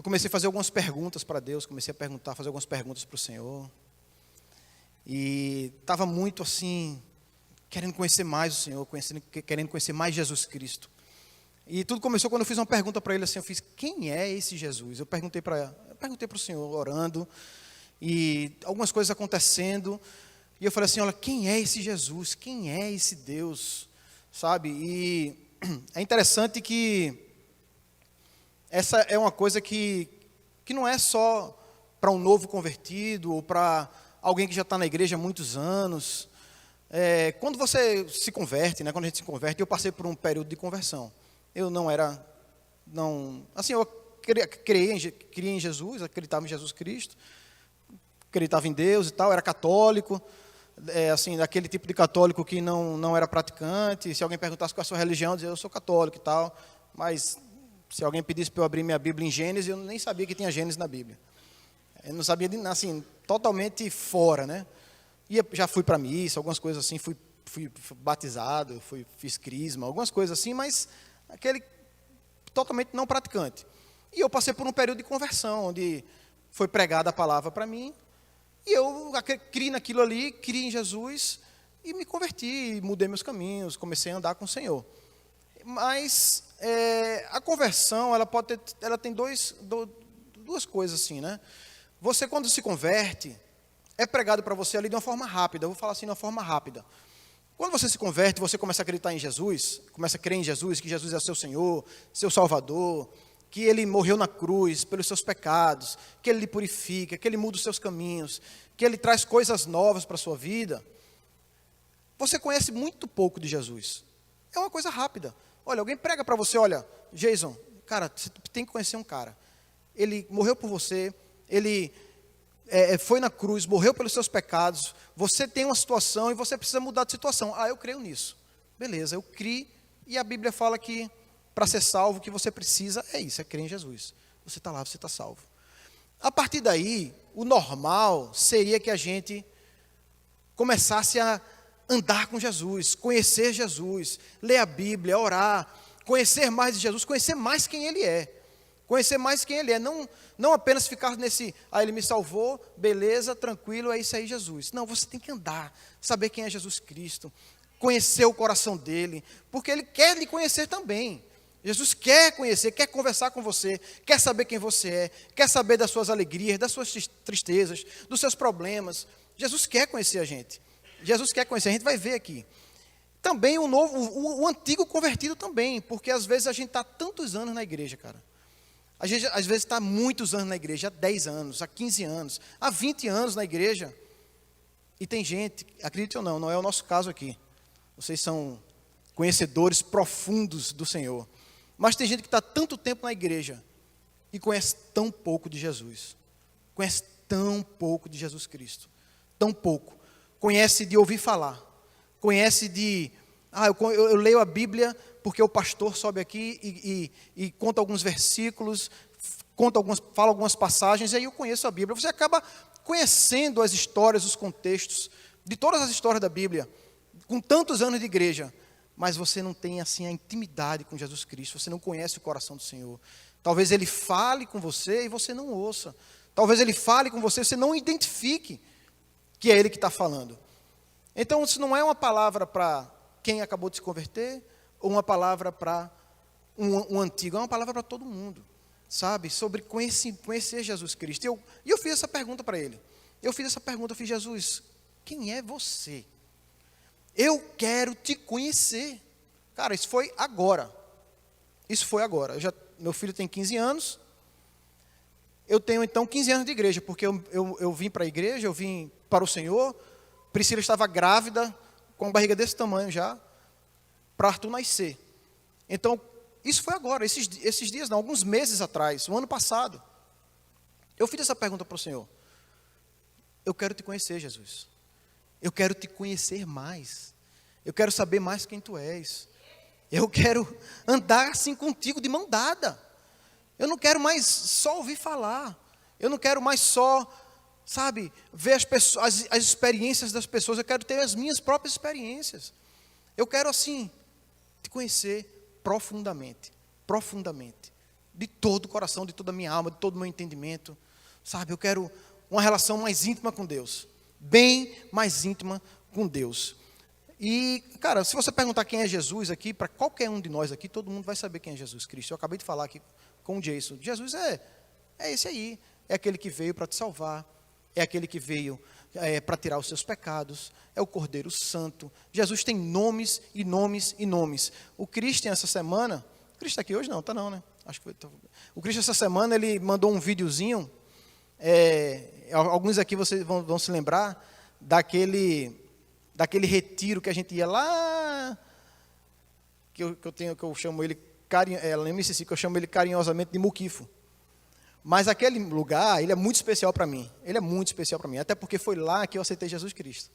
comecei a fazer algumas perguntas para Deus, comecei a fazer algumas perguntas para o Senhor. E estava muito assim, querendo conhecer mais o Senhor, querendo conhecer mais Jesus Cristo. E tudo começou quando eu fiz uma pergunta para ele assim, eu fiz, quem é esse Jesus? Eu perguntei para o Senhor, orando, e algumas coisas acontecendo, e eu falei assim, olha, quem é esse Jesus? Quem é esse Deus? Sabe? E é interessante que essa é uma coisa que não é só para um novo convertido, ou para alguém que já está na igreja há muitos anos. Quando você se converte, né, quando a gente se converte, eu passei por um período de conversão. Eu eu criei em Jesus, acreditava em Jesus Cristo, acreditava em Deus e tal, era católico, assim, daquele tipo de católico que não era praticante. Se alguém perguntasse qual é a sua religião, eu dizia, eu sou católico e tal, mas se alguém pedisse para eu abrir minha Bíblia em Gênesis, eu nem sabia que tinha Gênesis na Bíblia. Eu não sabia, assim, totalmente fora, né? E já fui para missa, algumas coisas assim, fui batizado, fiz crisma, algumas coisas assim, mas aquele totalmente não praticante. E eu passei por um período de conversão, onde foi pregada a palavra para mim, e eu criei naquilo ali, criei em Jesus, e me converti, mudei meus caminhos, comecei a andar com o Senhor. Mas a conversão, ela tem duas coisas assim, né? Você, quando se converte, é pregado para você ali de uma forma rápida. Eu vou falar assim de uma forma rápida. Quando você se converte, você começa a acreditar em Jesus, começa a crer em Jesus, que Jesus é seu Senhor, seu Salvador, que Ele morreu na cruz pelos seus pecados, que Ele lhe purifica, que Ele muda os seus caminhos, que Ele traz coisas novas para a sua vida. Você conhece muito pouco de Jesus. É uma coisa rápida. Olha, alguém prega para você, olha, Jason, cara, você tem que conhecer um cara. Ele morreu por você, ele foi na cruz, morreu pelos seus pecados, você tem uma situação e você precisa mudar de situação. Ah, eu creio nisso. Beleza, eu criei, e a Bíblia fala que para ser salvo, o que você precisa é isso, é crer em Jesus. Você está lá, você está salvo. A partir daí, o normal seria que a gente começasse a andar com Jesus, conhecer Jesus, ler a Bíblia, orar, conhecer mais de Jesus, conhecer mais quem Ele é. Conhecer mais quem Ele é, não apenas ficar nesse, Ele me salvou, beleza, tranquilo, é isso aí Jesus. Não, você tem que andar, saber quem é Jesus Cristo, conhecer o coração dEle, porque Ele quer lhe conhecer também. Jesus quer conhecer, quer conversar com você, quer saber quem você é, quer saber das suas alegrias, das suas tristezas, dos seus problemas. Jesus quer conhecer a gente. Jesus quer conhecer, a gente vai ver aqui. Também o antigo convertido também, porque às vezes a gente está tantos anos na igreja, cara. A gente às vezes está muitos anos na igreja, há 10 anos, há 15 anos, há 20 anos na igreja. E tem gente, acredite ou não, não é o nosso caso aqui. Vocês são conhecedores profundos do Senhor. Mas tem gente que está tanto tempo na igreja e conhece tão pouco de Jesus. Conhece tão pouco de Jesus Cristo. Tão pouco. Conhece de ouvir falar. Conhece de... eu leio a Bíblia porque o pastor sobe aqui e conta alguns versículos, fala algumas passagens, e aí eu conheço a Bíblia. Você acaba conhecendo as histórias, os contextos, de todas as histórias da Bíblia, com tantos anos de igreja, mas você não tem assim a intimidade com Jesus Cristo, você não conhece o coração do Senhor. Talvez Ele fale com você e você não ouça. Talvez Ele fale com você e você não identifique que é Ele que está falando. Então, isso não é uma palavra para quem acabou de se converter, ou uma palavra para um antigo, é uma palavra para todo mundo, sabe? Sobre conhecer Jesus Cristo. E eu fiz essa pergunta para ele. Eu fiz Jesus, quem é você? Eu quero te conhecer. Cara, isso foi agora. Meu filho tem 15 anos. Eu tenho, então, 15 anos de igreja, porque eu vim para a igreja, eu vim para o Senhor. Priscila estava grávida, com a barriga desse tamanho já, para Arthur nascer. Então, isso foi agora, esses dias não, alguns meses atrás, o ano passado. Eu fiz essa pergunta para o Senhor. Eu quero te conhecer, Jesus. Eu quero te conhecer mais. Eu quero saber mais quem tu és. Eu quero andar assim contigo de mão dada. Eu não quero mais só ouvir falar. Eu não quero mais só, sabe, ver as experiências das pessoas. Eu quero ter as minhas próprias experiências. Eu quero assim te conhecer profundamente. de todo o coração, de toda a minha alma, de todo o meu entendimento. Sabe, eu quero uma relação mais íntima com Deus. Bem mais íntima com Deus. E, cara, se você perguntar quem é Jesus aqui, para qualquer um de nós aqui, todo mundo vai saber quem é Jesus Cristo. Eu acabei de falar aqui com o Jason. Jesus é esse aí. É aquele que veio para te salvar. É aquele que veio para tirar os seus pecados. É o Cordeiro Santo. Jesus tem nomes e nomes e nomes. O Christian essa semana... O Christian está aqui hoje? Não, está não, né? Acho que foi. O Christian essa semana, ele mandou um videozinho. Alguns aqui vocês vão se lembrar daquele retiro que a gente ia lá, que eu chamo ele lá em Mississippi, que eu chamo ele carinhosamente de Muquifo. Mas aquele lugar, ele é muito especial para mim. Ele é muito especial para mim, até porque foi lá que eu aceitei Jesus Cristo.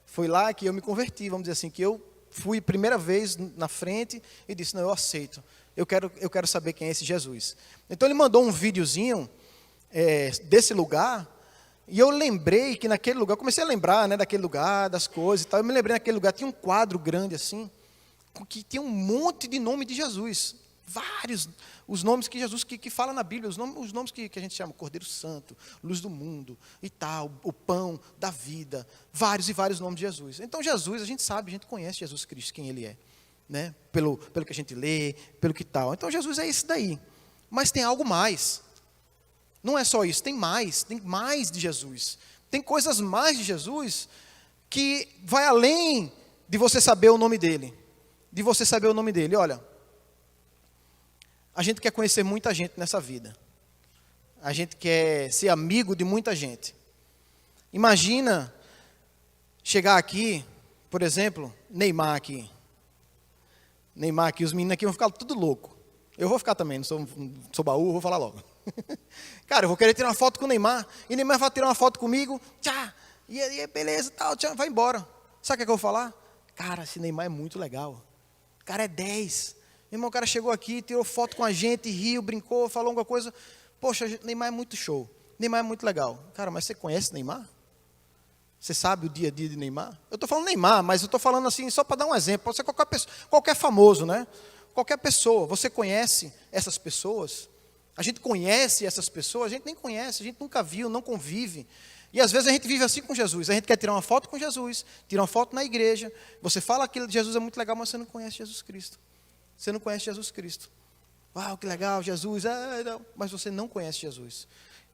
Foi lá que eu me converti, vamos dizer assim, que eu fui primeira vez na frente e disse, não, eu aceito. Eu quero saber quem é esse Jesus. Então ele mandou um videozinho desse lugar, e eu lembrei que naquele lugar, comecei a lembrar, né, daquele lugar, das coisas e tal. Eu me lembrei naquele lugar, tinha um quadro grande assim, que tinha um monte de nome de Jesus. Vários, os nomes que Jesus que fala na Bíblia, os nomes que a gente chama, Cordeiro Santo, Luz do Mundo e tal, o Pão da Vida, vários e vários nomes de Jesus. Então Jesus, a gente sabe, a gente conhece Jesus Cristo, quem Ele é, né? Pelo que a gente lê, pelo que tal. Então Jesus é esse daí. Mas tem algo mais. Não é só isso, tem mais de Jesus. Tem coisas mais de Jesus que vai além de você saber o nome dele. De você saber o nome dele. Olha, a gente quer conhecer muita gente nessa vida. A gente quer ser amigo de muita gente. Imagina chegar aqui, por exemplo, Neymar aqui, os meninos aqui vão ficar tudo louco. Eu vou ficar também, não sou baú, vou falar logo. Cara, eu vou querer tirar uma foto com o Neymar, e o Neymar vai tirar uma foto comigo, tchá, e aí, beleza, tal, tchá, vai embora. Sabe o que eu vou falar? Cara, esse Neymar é muito legal. O cara é 10. Meu irmão, o cara chegou aqui, tirou foto com a gente, riu, brincou, falou alguma coisa. Poxa, Neymar é muito show. Neymar é muito legal. Cara, mas você conhece Neymar? Você sabe o dia a dia de Neymar? Eu estou falando Neymar, mas eu estou falando assim, só para dar um exemplo. Pode ser qualquer pessoa, qualquer famoso, né? Qualquer pessoa. Você conhece essas pessoas? A gente conhece essas pessoas? A gente nem conhece, a gente nunca viu, não convive. E às vezes a gente vive assim com Jesus. A gente quer tirar uma foto com Jesus, tirar uma foto na igreja. Você fala que Jesus é muito legal, mas você não conhece Jesus Cristo. Você não conhece Jesus Cristo. Uau, que legal, Jesus. Mas você não conhece Jesus.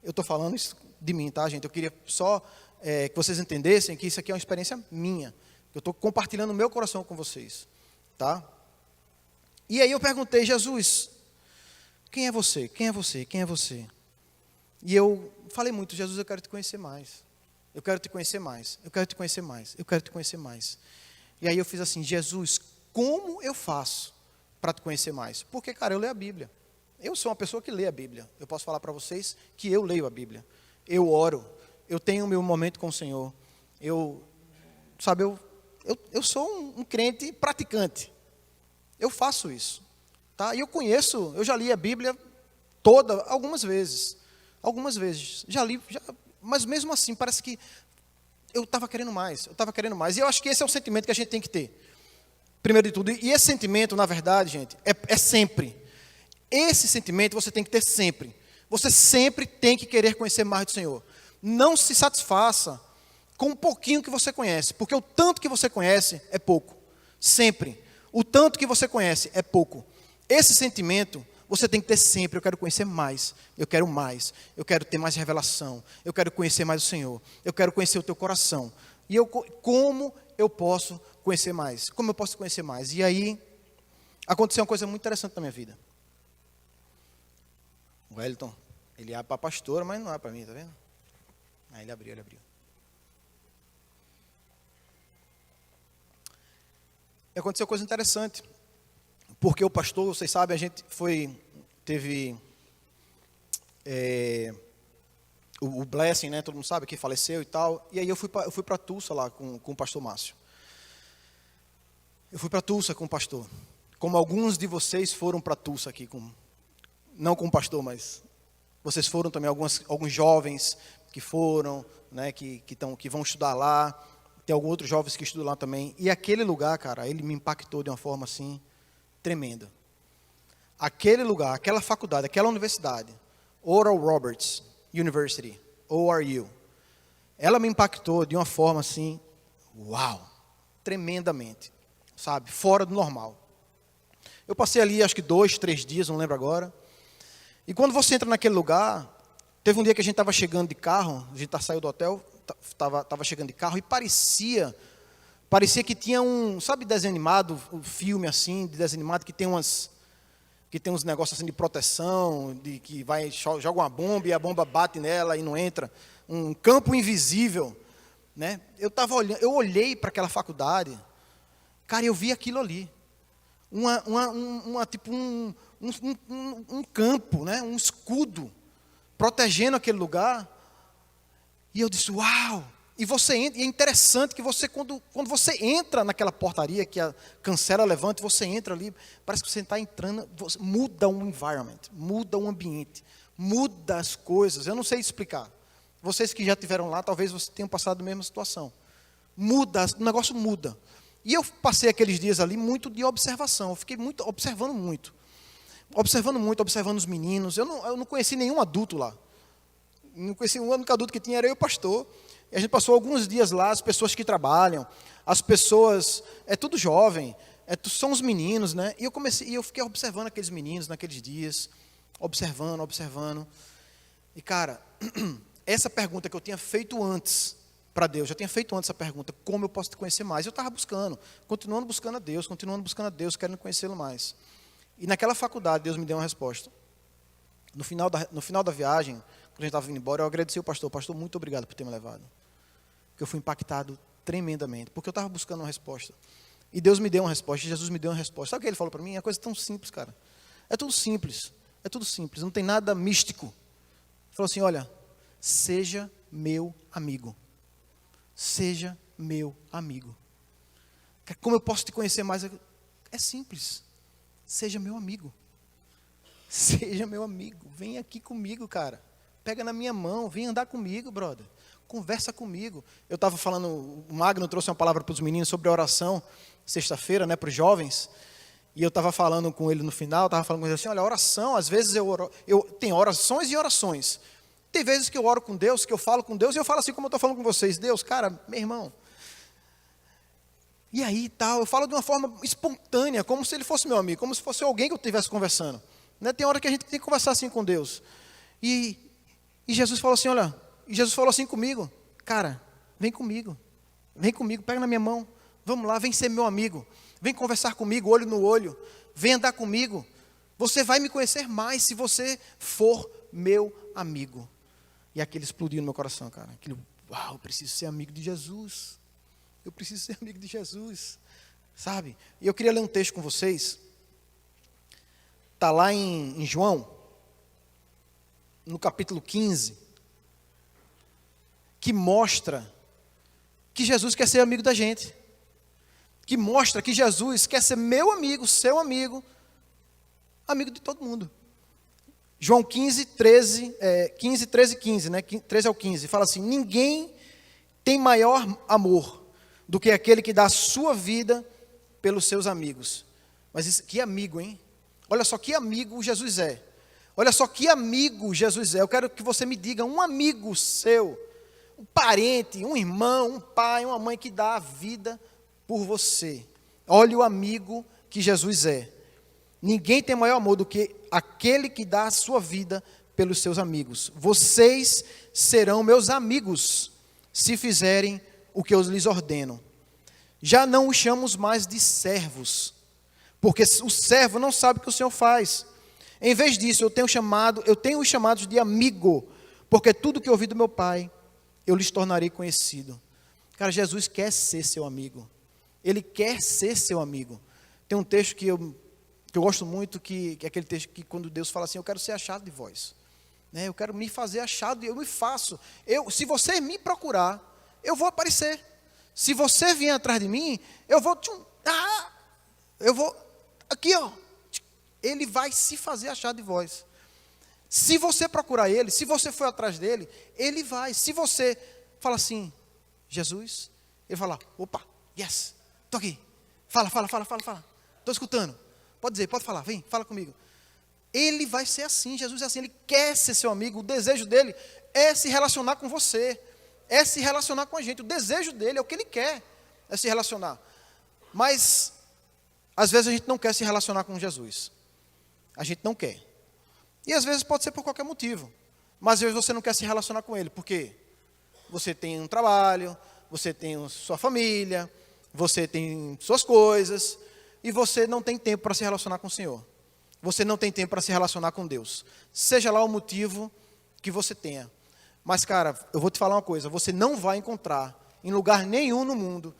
Eu estou falando isso de mim, tá, gente? Eu queria só que vocês entendessem que isso aqui é uma experiência minha. Eu estou compartilhando o meu coração com vocês. Tá? E aí eu perguntei, Jesus, quem é você? Quem é você? Quem é você? E eu falei muito, Jesus, eu quero te conhecer mais. Eu quero te conhecer mais. Eu quero te conhecer mais. Eu quero te conhecer mais. E aí eu fiz assim, Jesus, como eu faço para te conhecer mais? Porque, cara, eu leio a Bíblia. Eu sou uma pessoa que lê a Bíblia. Eu posso falar para vocês que eu leio a Bíblia. Eu oro. Eu tenho o meu momento com o Senhor. Eu sou um crente praticante. Eu faço isso. Tá? E eu já li a Bíblia toda, algumas vezes. Já li, mas mesmo assim, parece que eu estava querendo mais. E eu acho que esse é o sentimento que a gente tem que ter. Primeiro de tudo, e esse sentimento, na verdade, gente, é sempre. Esse sentimento você tem que ter sempre. Você sempre tem que querer conhecer mais do Senhor. Não se satisfaça com um pouquinho que você conhece, porque o tanto que você conhece é pouco. Sempre. O tanto que você conhece é pouco. Esse sentimento você tem que ter sempre. Eu quero conhecer mais. Eu quero mais. Eu quero ter mais revelação. Eu quero conhecer mais o Senhor. Eu quero conhecer o teu coração. E como eu posso conhecer mais? Como eu posso conhecer mais? E aí, aconteceu uma coisa muito interessante na minha vida. O Wellington, ele abre para a pastora, mas não abre para mim, tá vendo? Aí ele abriu. E aconteceu uma coisa interessante. Porque o pastor, vocês sabem, a gente teve o Blessing, né? Todo mundo sabe que faleceu e tal. E aí eu fui para Tulsa lá com o pastor Márcio. Eu fui para Tulsa com o pastor. Como alguns de vocês foram para Tulsa aqui, não com o pastor, mas vocês foram também, alguns jovens que foram, né? Que vão estudar lá. Tem alguns outros jovens que estudam lá também. E aquele lugar, cara, ele me impactou de uma forma assim tremenda. aquele lugar, aquela faculdade, aquela universidade, Oral Roberts University, ORU, ela me impactou de uma forma assim, uau, tremendamente, sabe, fora do normal. Eu passei ali acho que 2, 3 dias, não lembro agora. E quando você entra naquele lugar, teve um dia que a gente estava chegando de carro, a gente saiu do hotel, estava chegando de carro e parecia que tinha sabe, desenho animado, um filme assim, de desenho animado que tem uns negócios assim de proteção, de que joga uma bomba e a bomba bate nela e não entra, um campo invisível, né? Eu olhei para aquela faculdade, cara, eu vi aquilo ali, tipo um campo, né? Um escudo protegendo aquele lugar, e eu disse, uau! E você entra, e é interessante que você, quando você entra naquela portaria, que a cancela levanta, você entra ali, parece que você está entrando, muda o environment, muda o ambiente, muda as coisas, eu não sei explicar. Vocês que já estiveram lá, talvez vocês tenham passado a mesma situação. O negócio muda. E eu passei aqueles dias ali muito de observação, eu fiquei observando muito os meninos. Eu não conheci nenhum adulto lá. Não conheci, o único adulto que tinha era eu e o pastor. E a gente passou alguns dias lá, as pessoas que trabalham, as pessoas, é tudo jovem, são os meninos, né? E eu fiquei observando aqueles meninos naqueles dias, observando. E cara, essa pergunta que eu tinha feito antes para Deus, já tinha feito antes essa pergunta, como eu posso te conhecer mais? Eu estava continuando buscando a Deus, querendo conhecê-lo mais. E naquela faculdade, Deus me deu uma resposta. No final da viagem, quando a gente estava indo embora, eu agradeci ao pastor, muito obrigado por ter me levado. Porque eu fui impactado tremendamente, porque eu estava buscando uma resposta. E Deus me deu uma resposta, Jesus me deu uma resposta. Sabe o que ele falou para mim? É uma coisa tão simples, cara. É tudo simples, não tem nada místico. Ele falou assim, olha, seja meu amigo. Seja meu amigo. Como eu posso te conhecer mais? É simples. Seja meu amigo. Seja meu amigo. Vem aqui comigo, cara. Pega na minha mão. Vem andar comigo, brother. Conversa comigo. Eu estava falando, o Magno trouxe uma palavra para os meninos sobre oração, sexta-feira, né, para os jovens. E eu estava falando com ele no final, estava falando com ele assim, olha, oração, às vezes eu tenho orações e orações. Tem vezes que eu oro com Deus, que eu falo com Deus, e eu falo assim como eu estou falando com vocês. Deus, cara, meu irmão. E aí, tal, eu falo de uma forma espontânea, como se ele fosse meu amigo, como se fosse alguém que eu estivesse conversando. Né? Tem hora que a gente tem que conversar assim com Deus. E Jesus falou assim, olha, Jesus falou assim comigo, cara, vem comigo, pega na minha mão, vamos lá, vem ser meu amigo, vem conversar comigo, olho no olho, vem andar comigo. Você vai me conhecer mais se você for meu amigo. E aquilo explodiu no meu coração, cara. Aquilo, uau, eu preciso ser amigo de Jesus. Sabe? E eu queria ler um texto com vocês. Está lá em João, no capítulo 15, que mostra que Jesus quer ser amigo da gente. Que mostra que Jesus quer ser meu amigo, seu amigo, amigo de todo mundo. João 15, 13, 15, né? 13 ao 15, fala assim, ninguém tem maior amor do que aquele que dá a sua vida pelos seus amigos. Mas isso, que amigo, hein? Olha só que amigo Jesus é. Eu quero que você me diga um amigo seu, um parente, um irmão, um pai, uma mãe que dá a vida por você. Olha o amigo que Jesus é. Ninguém tem maior amor do que aquele que dá a sua vida pelos seus amigos. Vocês serão meus amigos se fizerem o que eu lhes ordeno. Já não os chamamos mais de servos, porque o servo não sabe o que o Senhor faz. Em vez disso, eu tenho os chamados de amigo, porque tudo que eu ouvi do meu Pai, eu lhes tornarei conhecido. Cara, Jesus quer ser seu amigo. Ele quer ser seu amigo. Tem um texto que eu gosto muito, que é aquele texto que quando Deus fala assim, eu quero ser achado de vós. Né? Eu quero me fazer achado, eu me faço. Se você me procurar, eu vou aparecer. Se você vier atrás de mim, eu vou aqui, ó. Ele vai se fazer achado de vós. Se você procurar ele, se você for atrás dele, ele vai. Se você fala assim, Jesus, ele fala, opa, yes, estou aqui. Fala. Estou escutando. Pode dizer, pode falar, vem, fala comigo. Ele vai ser assim, Jesus é assim, ele quer ser seu amigo, o desejo dele é se relacionar com você, é se relacionar com a gente, o desejo dele é o que ele quer, é se relacionar. Mas, às vezes a gente não quer se relacionar com Jesus, a gente não quer. E às vezes pode ser por qualquer motivo, mas às vezes você não quer se relacionar com ele, por quê? Você tem um trabalho, você tem sua família, você tem suas coisas, e você não tem tempo para se relacionar com o Senhor. Você não tem tempo para se relacionar com Deus. Seja lá o motivo que você tenha. Mas, cara, eu vou te falar uma coisa. Você não vai encontrar em lugar nenhum no mundo,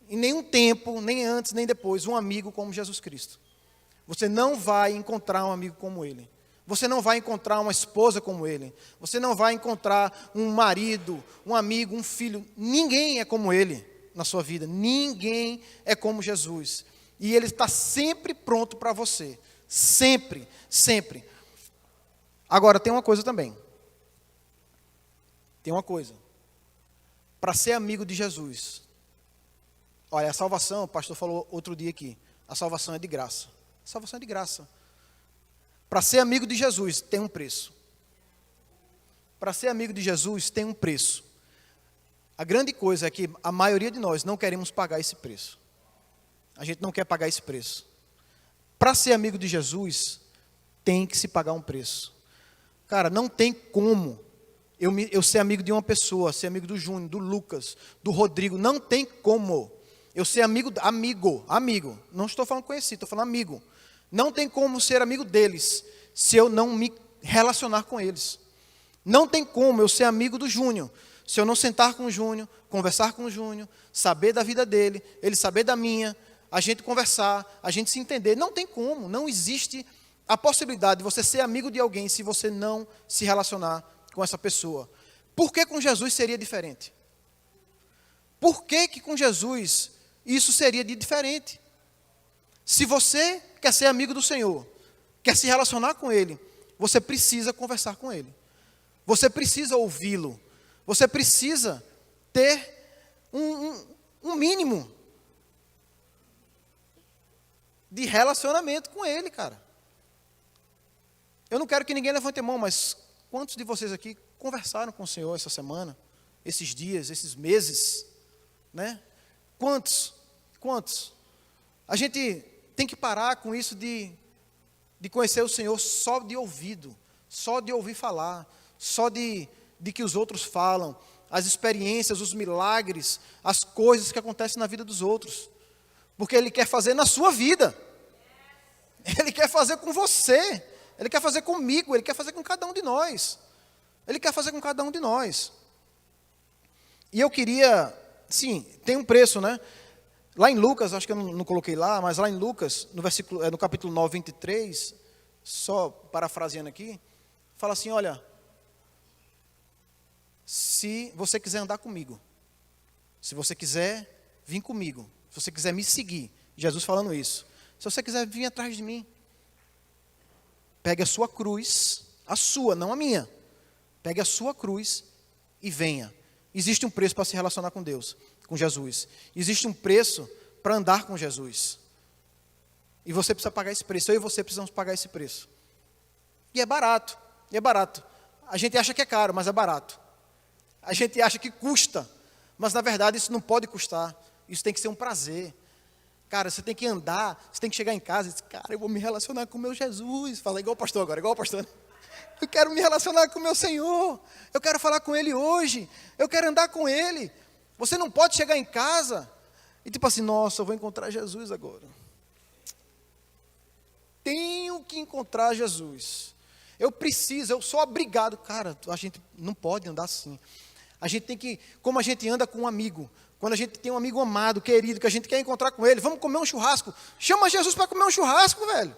em nenhum tempo, nem antes, nem depois, um amigo como Jesus Cristo. Você não vai encontrar um amigo como Ele. Você não vai encontrar uma esposa como Ele. Você não vai encontrar um marido, um amigo, um filho. Ninguém é como Ele na sua vida. Ninguém é como Jesus. E Ele está sempre pronto para você. Sempre, sempre. Agora, tem uma coisa também. Tem uma coisa. Para ser amigo de Jesus. Olha, a salvação, o pastor falou outro dia aqui. A salvação é de graça. A salvação é de graça. Para ser amigo de Jesus, tem um preço. Para ser amigo de Jesus, tem um preço. A grande coisa é que a maioria de nós não queremos pagar esse preço. A gente não quer pagar esse preço. Para ser amigo de Jesus, tem que se pagar um preço. Cara, não tem como eu ser amigo de uma pessoa, ser amigo do Júnior, do Lucas, do Rodrigo. Não tem como eu ser amigo. Não estou falando conhecido, estou falando amigo. Não tem como ser amigo deles se eu não me relacionar com eles. Não tem como eu ser amigo do Júnior se eu não sentar com o Júnior, conversar com o Júnior, saber da vida dele, ele saber da minha, a gente conversar, a gente se entender. Não tem como, não existe a possibilidade de você ser amigo de alguém se você não se relacionar com essa pessoa. Por que com Jesus seria diferente? Por que com Jesus isso seria de diferente? Se você quer ser amigo do Senhor, quer se relacionar com Ele, você precisa conversar com Ele. Você precisa ouvi-lo. Você precisa ter um mínimo de relacionamento com Ele, cara. Eu não quero que ninguém levante a mão, mas quantos de vocês aqui conversaram com o Senhor essa semana, esses dias, esses meses, né? Quantos? A gente tem que parar com isso de conhecer o Senhor só de ouvido, só de ouvir falar, só de que os outros falam, as experiências, os milagres, as coisas que acontecem na vida dos outros. Porque Ele quer fazer na sua vida. Ele quer fazer com você. Ele quer fazer comigo. Ele quer fazer com cada um de nós. Ele quer fazer com cada um de nós. E eu queria, sim, tem um preço, né? Lá em Lucas, acho que eu não coloquei lá, mas lá em Lucas, no capítulo 9, 23, só parafraseando aqui, fala assim, olha, se você quiser andar comigo, se você quiser vir comigo, se você quiser me seguir, Jesus falando isso, se você quiser vir atrás de mim, pegue a sua cruz, a sua, não a minha, pegue a sua cruz e venha. Existe um preço para se relacionar com Deus, com Jesus. Existe um preço para andar com Jesus. E você precisa pagar esse preço, eu e você precisamos pagar esse preço. E é barato, A gente acha que é caro, mas é barato. A gente acha que custa, mas na verdade isso não pode custar. Isso tem que ser um prazer. Cara, você tem que andar, você tem que chegar em casa e dizer, cara, eu vou me relacionar com o meu Jesus. Fala igual o pastor agora, igual o pastor. Eu quero me relacionar com o meu Senhor. Eu quero falar com Ele hoje. Eu quero andar com Ele. Você não pode chegar em casa e tipo assim, nossa, eu vou encontrar Jesus agora. Tenho que encontrar Jesus. Eu sou obrigado. Cara, a gente não pode andar assim. A gente tem que, como a gente anda com um amigo, quando a gente tem um amigo amado, querido, que a gente quer encontrar com ele, vamos comer um churrasco. Chama Jesus para comer um churrasco, velho.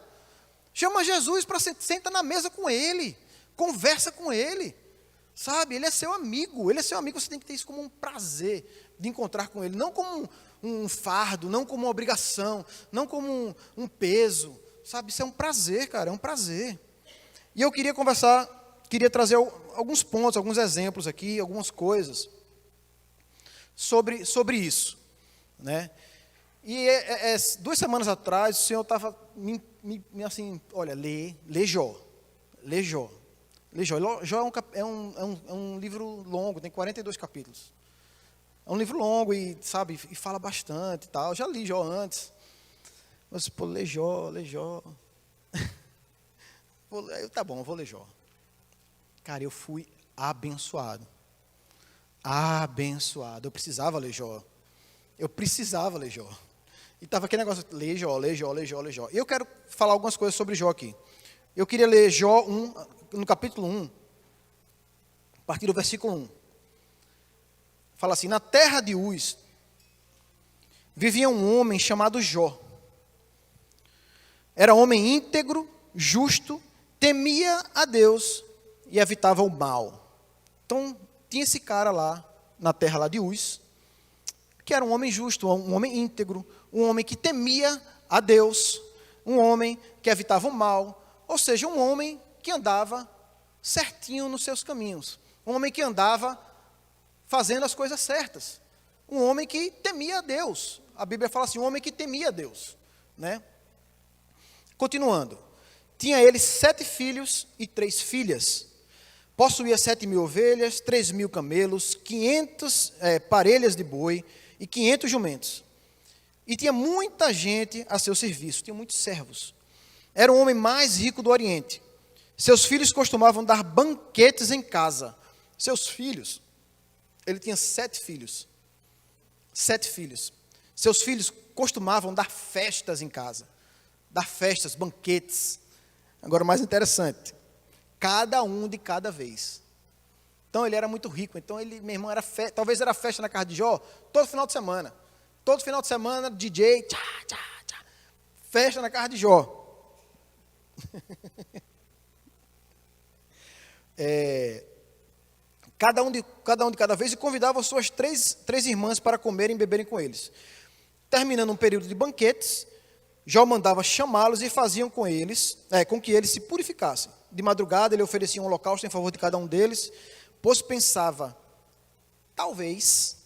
Chama Jesus para sentar na mesa com ele. Conversa com ele. Sabe, ele é seu amigo. Você tem que ter isso como um prazer de encontrar com ele. Não como um fardo, não como uma obrigação, não como um peso. Sabe, isso é um prazer, cara, é um prazer. E eu queria trazer alguns pontos, alguns exemplos aqui, algumas coisas sobre isso, né? E 2 semanas atrás, o Senhor estava assim, olha, lê Jó. Lê Jó. Lê Jó. Jó é um livro longo, tem 42 capítulos. É um livro longo e, sabe, e fala bastante e tal. Eu já li Jó antes. Mas, pô, lê Jó. Tá bom, eu vou ler Jó. Cara, eu fui abençoado. Abençoado. Eu precisava ler Jó. E estava aquele negócio, lê Jó. E eu quero falar algumas coisas sobre Jó aqui. Eu queria ler Jó 1, no capítulo 1, a partir do versículo 1. Fala assim: na terra de Uz, vivia um homem chamado Jó. Era homem íntegro, justo, temia a Deus e evitava o mal. Então, tinha esse cara lá, na terra lá de Uz, que era um homem justo, um homem íntegro, um homem que temia a Deus, um homem que evitava o mal, ou seja, um homem que andava certinho nos seus caminhos, um homem que andava fazendo as coisas certas, um homem que temia a Deus. A Bíblia fala assim, um homem que temia a Deus, né? Continuando, tinha ele 7 filhos e 3 filhas, possuía 7.000 ovelhas, 3.000 camelos, 500 parelhas de boi e 500 jumentos. E tinha muita gente a seu serviço, tinha muitos servos. Era o homem mais rico do Oriente. Seus filhos costumavam dar banquetes em casa. Seus filhos, ele tinha 7 filhos. 7 filhos. Seus filhos costumavam dar festas em casa. Dar festas, banquetes. Agora, o mais interessante, cada um de cada vez. Então, ele era muito rico. Então, meu irmão, talvez era festa na casa de Jó, todo final de semana. Todo final de semana, DJ, tchá, tchá, tchá. Festa na casa de Jó. Cada um de cada vez, e convidava suas três irmãs para comerem e beberem com eles. Terminando um período de banquetes, Jó mandava chamá-los e faziam com que eles se purificassem. De madrugada ele oferecia um holocausto em favor de cada um deles, pois pensava, talvez,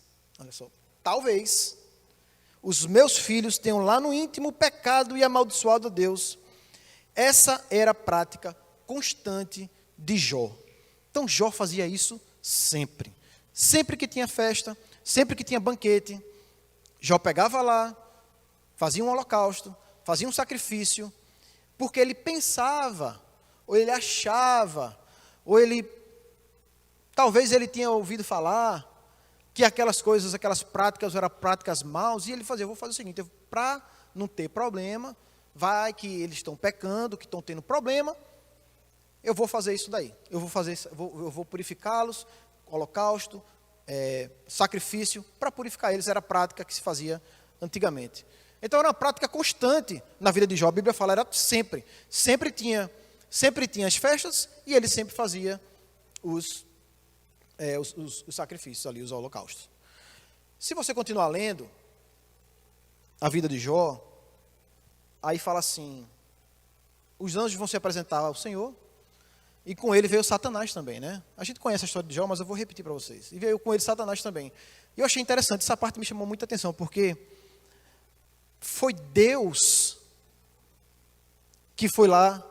os meus filhos tenham lá no íntimo pecado e amaldiçoado a Deus. Essa era a prática constante de Jó. Então Jó fazia isso sempre. Sempre que tinha festa, sempre que tinha banquete, Jó pegava lá, fazia um holocausto, fazia um sacrifício, porque ele pensava, ou ele achava, talvez ele tinha ouvido falar que aquelas coisas, aquelas práticas eram práticas maus, e ele fazia, eu vou fazer o seguinte, para não ter problema, vai que eles estão pecando, que estão tendo problema, eu vou fazer isso daí, eu vou purificá-los, holocausto, sacrifício, para purificar eles, era a prática que se fazia antigamente. Então era uma prática constante na vida de Jó, a Bíblia fala, era sempre tinha as festas, e ele sempre fazia os sacrifícios ali, os holocaustos. Se você continuar lendo a vida de Jó, aí fala assim, os anjos vão se apresentar ao Senhor, e com ele veio Satanás também, né? A gente conhece a história de Jó, mas eu vou repetir para vocês. E veio com ele Satanás também. E eu achei interessante, essa parte me chamou muita atenção, porque foi Deus que foi lá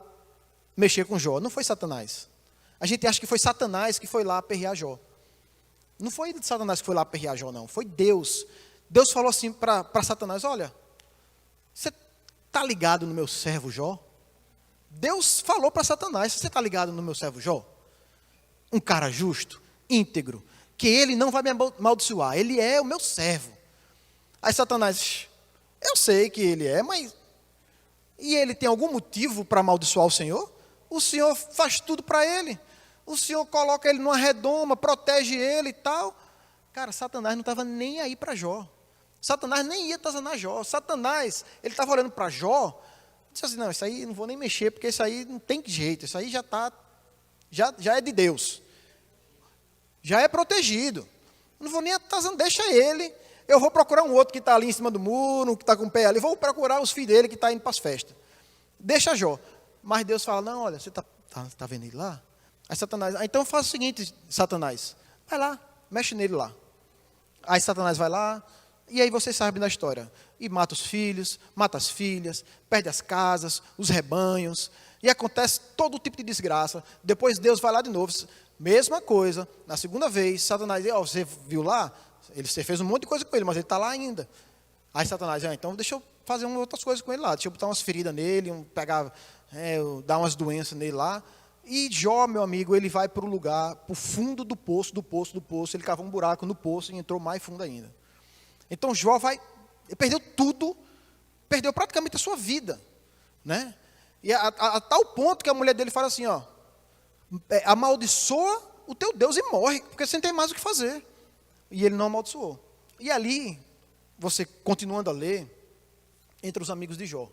mexer com Jó, não foi Satanás. A gente acha que foi Satanás que foi lá aperrear Jó. Não foi Satanás que foi lá aperrear Jó, não. Foi Deus. Deus falou assim para Satanás, olha, você está ligado no meu servo Jó? Deus falou para Satanás, você está ligado no meu servo Jó? Um cara justo, íntegro, que ele não vai me amaldiçoar, ele é o meu servo. Aí Satanás, eu sei que ele é, mas... E ele tem algum motivo para amaldiçoar o Senhor? O Senhor faz tudo para ele. O Senhor coloca ele numa redoma, protege ele e tal. Cara, Satanás não estava nem aí para Jó. Satanás nem ia atazanar Jó. Satanás, ele estava olhando para Jó, disse assim, não, isso aí não vou nem mexer, porque isso aí não tem jeito, isso aí já é de Deus. Já é protegido. Não vou nem atazanar, deixa ele. Eu vou procurar um outro que está ali em cima do muro, que está com o pé ali, vou procurar os filhos dele que estão indo para as festas. Deixa Jó. Mas Deus fala, não, olha, você tá vendo ele lá? Aí Satanás, então faz o seguinte, Satanás, vai lá, mexe nele lá. Aí Satanás vai lá, e aí vocês sabem da história. e mata os filhos, mata as filhas, perde as casas, os rebanhos, e acontece todo tipo de desgraça. Depois Deus vai lá de novo, mesma coisa, na segunda vez, Satanás diz, você viu lá? Você fez um monte de coisa com ele, mas ele está lá ainda. Aí Satanás diz, então deixa eu fazer outras coisas com ele lá, deixa eu botar umas feridas nele, dar umas doenças nele lá. E Jó, meu amigo, ele vai para o lugar, para o fundo do poço, ele cavou um buraco no poço e entrou mais fundo ainda. Então Jó ele perdeu tudo, perdeu praticamente a sua vida, né? E a tal ponto que a mulher dele fala assim, amaldiçoa o teu Deus e morre, porque você não tem mais o que fazer. E ele não amaldiçoou. E ali, você continuando a ler, entre os amigos de Jó.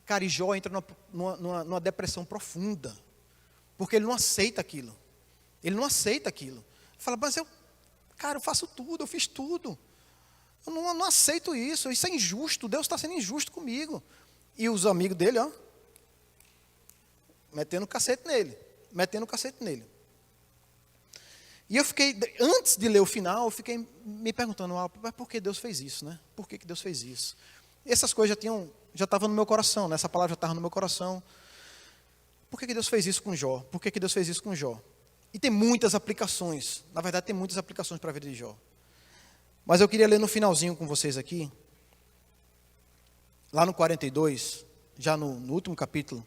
Cara, e Jó entra numa depressão profunda, porque ele não aceita aquilo. Ele não aceita aquilo. Ele fala, mas eu faço tudo, eu fiz tudo. Eu não aceito isso, isso é injusto, Deus está sendo injusto comigo. E os amigos dele, metendo o cacete nele. E eu fiquei, antes de ler o final, eu fiquei me perguntando, mas por que Deus fez isso, né? Por que Deus fez isso? E essas coisas já estavam no meu coração, né? Essa palavra já estava no meu coração. Por que Deus fez isso com Jó? Por que Deus fez isso com Jó? E tem muitas aplicações, na verdade tem muitas aplicações para a vida de Jó. Mas eu queria ler no finalzinho com vocês aqui, lá no 42, já no último capítulo,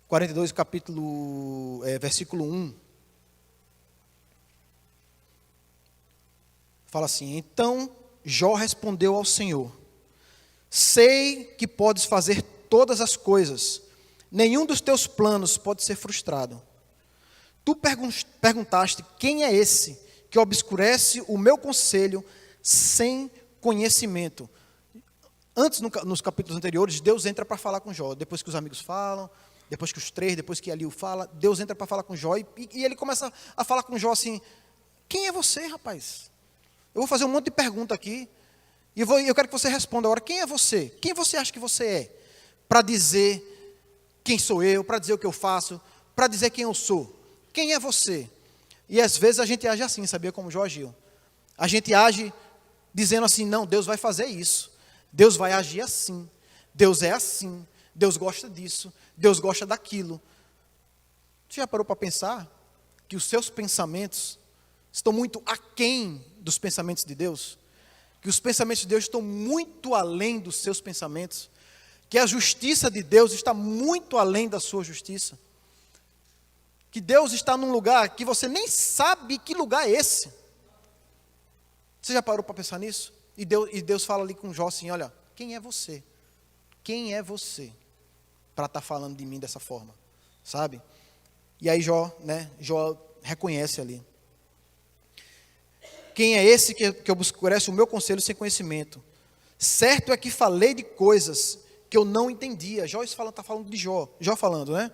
42, versículo 1, fala assim, então Jó respondeu ao Senhor, sei que podes fazer todas as coisas, nenhum dos teus planos pode ser frustrado. Tu perguntaste, quem é esse que obscurece o meu conselho sem conhecimento? Antes, nos capítulos anteriores, Deus entra para falar com Jó. Depois que os amigos falam, depois que os três, depois que Eliú fala, Deus entra para falar com Jó. E ele começa a falar com Jó assim, quem é você, rapaz? Eu vou fazer um monte de pergunta aqui, e eu quero que você responda agora, quem é você? Quem você acha que você é? Para dizer quem sou eu, para dizer o que eu faço, para dizer quem eu sou. Quem é você? E às vezes a gente age assim, sabia como Jó agiu? A gente age dizendo assim, não, Deus vai fazer isso. Deus vai agir assim. Deus é assim. Deus gosta disso. Deus gosta daquilo. Você já parou para pensar que os seus pensamentos estão muito aquém dos pensamentos de Deus? Que os pensamentos de Deus estão muito além dos seus pensamentos? Que a justiça de Deus está muito além da sua justiça? Que Deus está num lugar que você nem sabe que lugar é esse. Você já parou para pensar nisso? E Deus fala ali com Jó assim, olha, quem é você? Quem é você para estar falando de mim dessa forma? Sabe? E aí Jó reconhece ali. Quem é esse que obscurece o meu conselho sem conhecimento? Certo é que falei de coisas que eu não entendia. Jó está falando de Jó falando, né?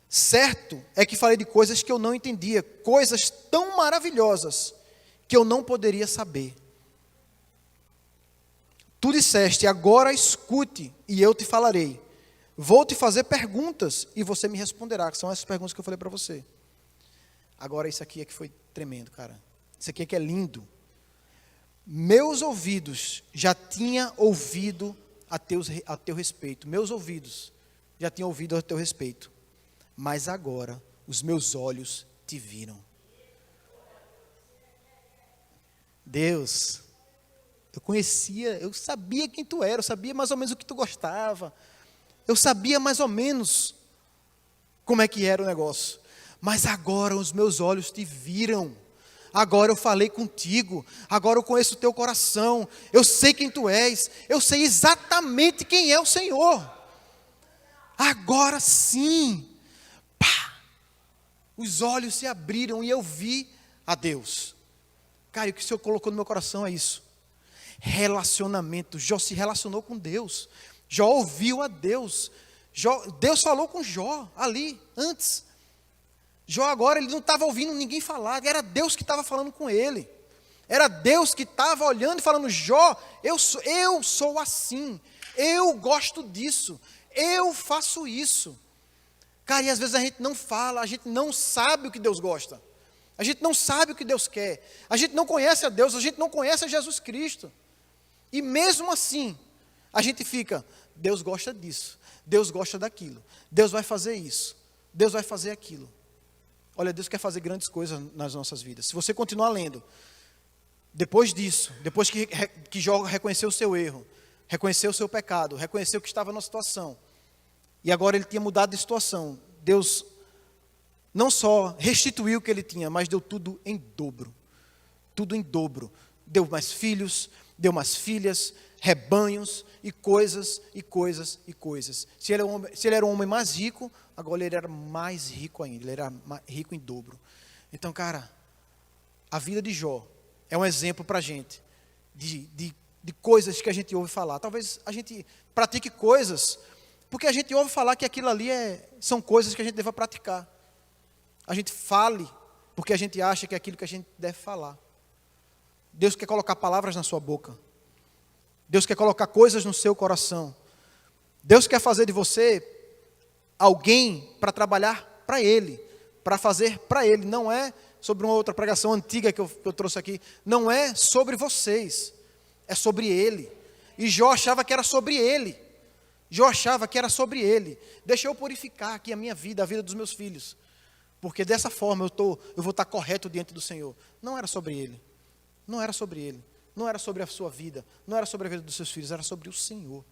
Certo é que falei de coisas que eu não entendia, coisas tão maravilhosas que eu não poderia saber. Tu disseste, agora escute e eu te falarei. Vou te fazer perguntas e você me responderá, que são essas perguntas que eu falei para você. Agora isso aqui é que foi tremendo, cara. Isso aqui é que é lindo. Meus ouvidos já tinham ouvido a teu respeito. Meus ouvidos já tinham ouvido a teu respeito. Mas agora os meus olhos te viram. Deus, eu sabia quem tu era, eu sabia mais ou menos o que tu gostava, eu sabia mais ou menos como é que era o negócio, mas agora os meus olhos te viram, agora eu falei contigo, agora eu conheço o teu coração, eu sei quem tu és, eu sei exatamente quem é o Senhor, agora sim, os olhos se abriram e eu vi a Deus. Cara, e o que o Senhor colocou no meu coração é isso. Relacionamento. Jó se relacionou com Deus. Jó ouviu a Deus. Deus falou com Jó ali, antes. Jó agora, ele não estava ouvindo ninguém falar. Era Deus que estava falando com ele. Era Deus que estava olhando e falando, Jó, eu sou assim. Eu gosto disso. Eu faço isso. Cara, e às vezes a gente não fala, a gente não sabe o que Deus gosta. A gente não sabe o que Deus quer. A gente não conhece a Deus, a gente não conhece a Jesus Cristo. E mesmo assim, a gente fica, Deus gosta disso, Deus gosta daquilo, Deus vai fazer isso, Deus vai fazer aquilo. Olha, Deus quer fazer grandes coisas nas nossas vidas. Se você continuar lendo, depois disso, depois que Jó reconheceu o seu erro, reconheceu o seu pecado, reconheceu que estava numa situação, e agora ele tinha mudado de situação, Deus não só restituiu o que ele tinha, mas deu tudo em dobro. Tudo em dobro. Deu mais filhos, deu mais filhas, rebanhos e coisas, e coisas, e coisas. Se ele era um homem mais rico, agora ele era mais rico ainda, ele era rico em dobro. Então, cara, a vida de Jó é um exemplo para a gente de coisas que a gente ouve falar. Talvez a gente pratique coisas, porque a gente ouve falar que aquilo ali são coisas que a gente deva praticar. A gente fale, porque a gente acha que é aquilo que a gente deve falar. Deus quer colocar palavras na sua boca. Deus quer colocar coisas no seu coração. Deus quer fazer de você alguém para trabalhar para Ele, para fazer para Ele. Não é sobre uma outra pregação antiga que eu trouxe aqui. Não é sobre vocês, é sobre Ele. E Jó achava que era sobre Ele. Jó achava que era sobre Ele. Deixa eu purificar aqui a minha vida, a vida dos meus filhos. Porque dessa forma eu vou estar correto diante do Senhor. Não era sobre Ele. Não era sobre Ele. Não era sobre a sua vida. Não era sobre a vida dos seus filhos. Era sobre o Senhor.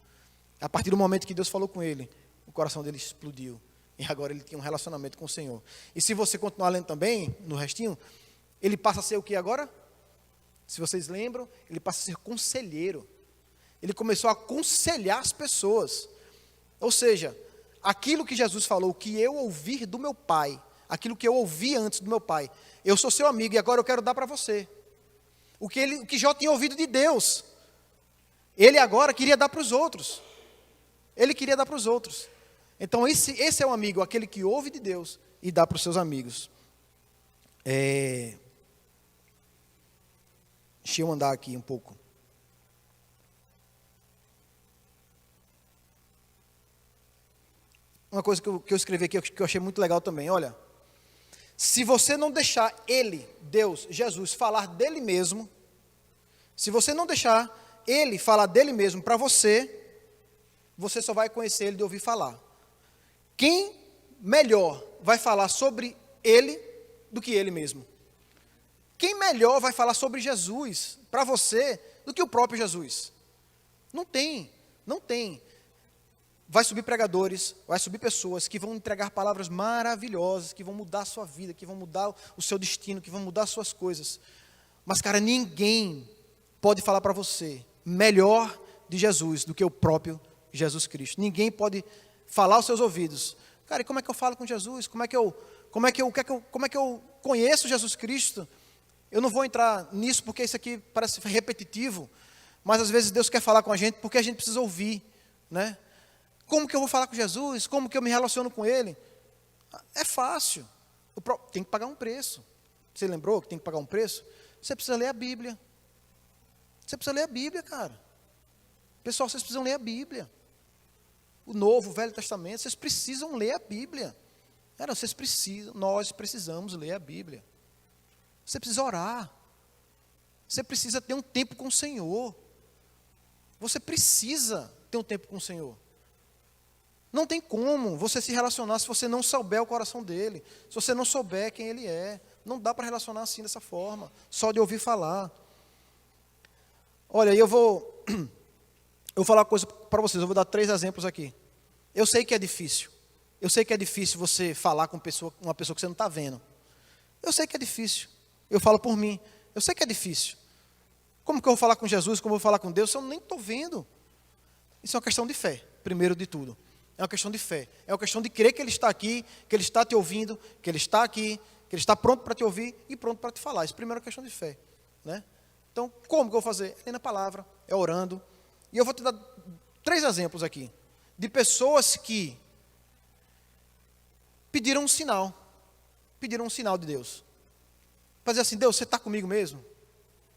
A partir do momento que Deus falou com ele, o coração dele explodiu. E agora ele tinha um relacionamento com o Senhor. E se você continuar lendo também, no restinho, ele passa a ser o que agora? Se vocês lembram, ele passa a ser conselheiro. Ele começou a aconselhar as pessoas. Ou seja, aquilo que Jesus falou, o que eu ouvir do meu Pai, aquilo que eu ouvi antes do meu Pai, eu sou seu amigo e agora eu quero dar para você. O que Jó tinha ouvido de Deus, ele agora queria dar para os outros. Ele queria dar para os outros. Então esse é o amigo, aquele que ouve de Deus e dá para os seus amigos. Deixa eu andar aqui um pouco. Uma coisa que eu escrevi aqui, que eu achei muito legal também, olha. Se você não deixar Ele, Deus, Jesus, falar dele mesmo, se você não deixar Ele falar dele mesmo para você, você só vai conhecer Ele de ouvir falar. Quem melhor vai falar sobre Ele do que Ele mesmo? Quem melhor vai falar sobre Jesus para você do que o próprio Jesus? Não tem, não tem. Vai subir pregadores, vai subir pessoas que vão entregar palavras maravilhosas, que vão mudar a sua vida, que vão mudar o seu destino, que vão mudar as suas coisas. Mas, cara, ninguém pode falar para você melhor de Jesus do que o próprio Jesus Cristo. Ninguém pode falar aos seus ouvidos. Cara, e como é que eu falo com Jesus? Como é que eu conheço Jesus Cristo? Eu não vou entrar nisso porque isso aqui parece repetitivo, mas às vezes Deus quer falar com a gente porque a gente precisa ouvir, né? Como que eu vou falar com Jesus? Como que eu me relaciono com Ele? É fácil. Tem que pagar um preço. Você lembrou que tem que pagar um preço? Você precisa ler a Bíblia. Você precisa ler a Bíblia, cara. Pessoal, vocês precisam ler a Bíblia. O Novo, o Velho Testamento, vocês precisam ler a Bíblia. Nós precisamos ler a Bíblia. Você precisa orar. Você precisa ter um tempo com o Senhor. Você precisa ter um tempo com o Senhor. Não tem como você se relacionar se você não souber o coração dele, se você não souber quem ele é. Não dá para relacionar assim dessa forma, só de ouvir falar. Olha, eu vou falar uma coisa para vocês, eu vou dar 3 exemplos aqui. Eu sei que é difícil. Eu sei que é difícil você falar com uma pessoa que você não está vendo. Eu sei que é difícil. Eu falo por mim. Eu sei que é difícil. Como que eu vou falar com Jesus, como eu vou falar com Deus, se eu nem estou vendo? Isso é uma questão de fé, primeiro de tudo. É uma questão de fé. É uma questão de crer que Ele está aqui, que Ele está te ouvindo, que Ele está aqui, que Ele está pronto para te ouvir e pronto para te falar. Isso primeiro é uma questão de fé, né? Então, como que eu vou fazer? É na palavra, é orando. E eu vou te dar 3 exemplos aqui de pessoas que pediram um sinal de Deus. Fazer assim, Deus, você está comigo mesmo?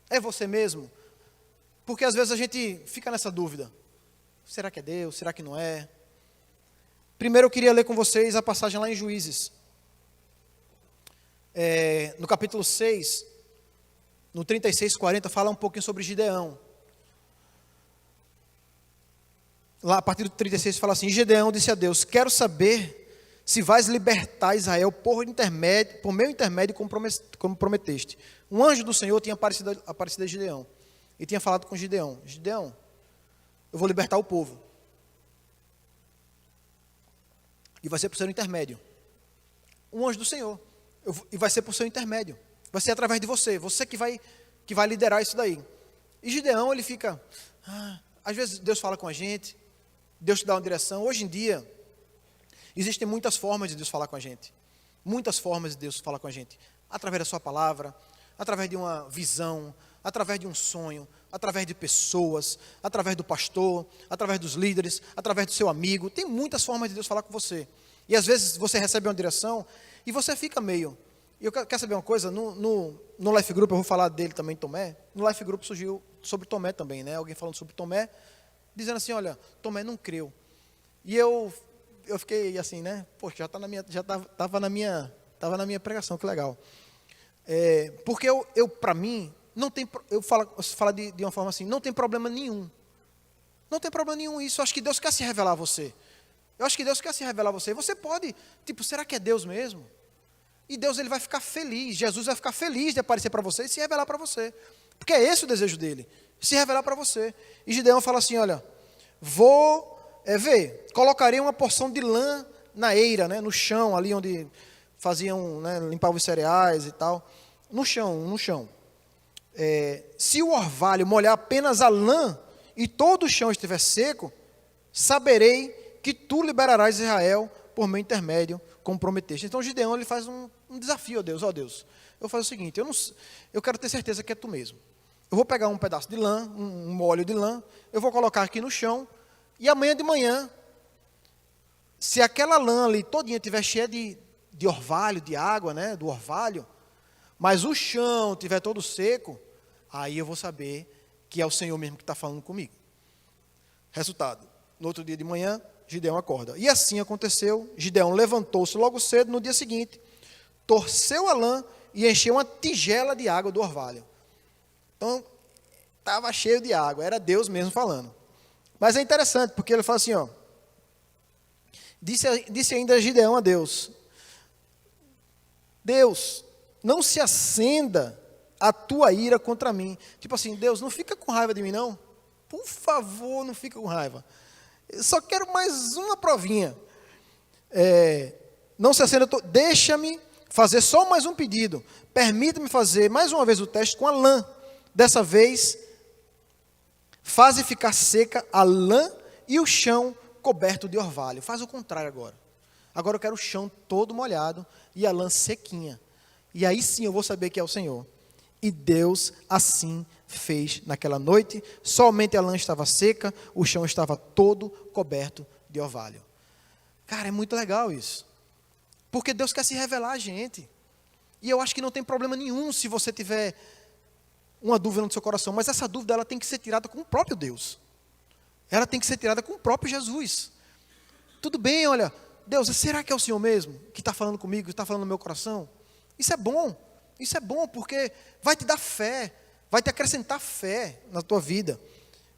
É você mesmo? Porque às vezes a gente fica nessa dúvida. Será que é Deus? Será que não é? Primeiro eu queria ler com vocês a passagem lá em Juízes. No capítulo 6, no 36:40, fala um pouquinho sobre Gideão. Lá, a partir do 36, fala assim: Gideão disse a Deus: quero saber se vais libertar Israel por meu intermédio, como prometeste. Um anjo do Senhor tinha aparecido a Gideão e tinha falado com Gideão: Gideão, eu vou libertar o povo. E vai ser por seu intermédio. Um anjo do Senhor. E vai ser por seu intermédio. Vai ser através de você. Você que vai liderar isso daí. E Gideão, ele fica... às vezes Deus fala com a gente. Deus te dá uma direção. Hoje em dia, existem muitas formas de Deus falar com a gente. Muitas formas de Deus falar com a gente. Através da sua palavra. Através de uma visão. Através de um sonho. Através de pessoas. Através do pastor. Através dos líderes. Através do seu amigo. Tem muitas formas de Deus falar com você. E às vezes você recebe uma direção e você fica meio... E eu quero saber uma coisa, no Life Group, eu vou falar dele também, Tomé. No Life Group surgiu sobre Tomé também, né? Alguém falando sobre Tomé, dizendo assim, olha, Tomé não creu. E eu fiquei assim, né? Poxa, estava na minha pregação, que legal. Porque para mim, não tem, eu falo de uma forma assim, não tem problema nenhum. Não tem problema nenhum isso. Eu acho que Deus quer se revelar a você. Eu acho que Deus quer se revelar a você. Você pode, será que é Deus mesmo? E Deus, ele vai ficar feliz. Jesus vai ficar feliz de aparecer para você e se revelar para você. Porque é esse o desejo dele. Se revelar para você. E Gideão fala assim, olha, vou colocarei uma porção de lã na eira, né, no chão, ali onde faziam, né, limpavam os cereais e tal. No chão. Se o orvalho molhar apenas a lã e todo o chão estiver seco, saberei que tu liberarás Israel por meu intermédio, como prometeste. Então Gideão, ele faz um desafio a Deus. Ó Deus, eu faço o seguinte, eu quero ter certeza que é tu mesmo. Eu vou pegar um pedaço de lã, um molho de lã, eu vou colocar aqui no chão, e amanhã de manhã, se aquela lã ali todinha estiver cheia de orvalho, de água, né, do orvalho, mas o chão estiver todo seco, aí eu vou saber que é o Senhor mesmo que está falando comigo. Resultado, no outro dia de manhã, Gideão acorda. E assim aconteceu. Gideão levantou-se logo cedo no dia seguinte, torceu a lã e encheu uma tigela de água do orvalho. Então, estava cheio de água. Era Deus mesmo falando. Mas é interessante, porque ele fala assim, ó. Disse ainda Gideão a Deus: Deus, não se acenda a tua ira contra mim. Tipo assim, Deus, não fica com raiva de mim, não. Por favor, não fica com raiva. Eu só quero mais uma provinha. Não se acenda, deixa-me fazer só mais um pedido. Permita-me fazer mais uma vez o teste com a lã. Dessa vez, faze ficar seca a lã e o chão coberto de orvalho. Faz o contrário agora. Agora eu quero o chão todo molhado e a lã sequinha. E aí sim eu vou saber que é o Senhor. E Deus assim fez naquela noite. Somente a lã estava seca, o chão estava todo coberto de orvalho. Cara, é muito legal isso. Porque Deus quer se revelar a gente. E eu acho que não tem problema nenhum se você tiver uma dúvida no seu coração. Mas essa dúvida, ela tem que ser tirada com o próprio Deus. Ela tem que ser tirada com o próprio Jesus. Tudo bem, olha, Deus, será que é o Senhor mesmo que está falando comigo, que está falando no meu coração? Isso é bom. Isso é bom porque vai te dar fé, vai te acrescentar fé na tua vida.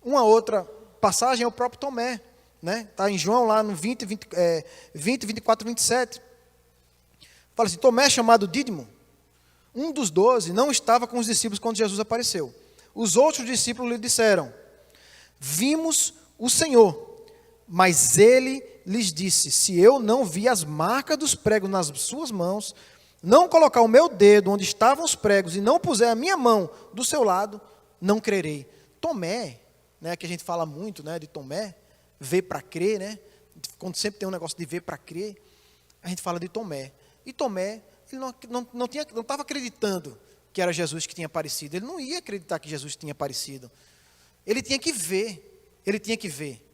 Uma outra passagem é o próprio Tomé, né? Está em João lá no 20, 24, 27. Fala assim, Tomé, chamado Dídimo, um dos 12, não estava com os discípulos quando Jesus apareceu. Os outros discípulos lhe disseram, vimos o Senhor. Mas ele lhes disse, se eu não vi as marcas dos pregos nas suas mãos, não colocar o meu dedo onde estavam os pregos e não puser a minha mão do seu lado, não crerei. Tomé, né, que a gente fala muito, né, de Tomé, ver para crer, né? Quando sempre tem um negócio de ver para crer, a gente fala de Tomé. E Tomé, ele não estava acreditando que era Jesus que tinha aparecido. Ele não ia acreditar que Jesus tinha aparecido. Ele tinha que ver. Ele tinha que ver.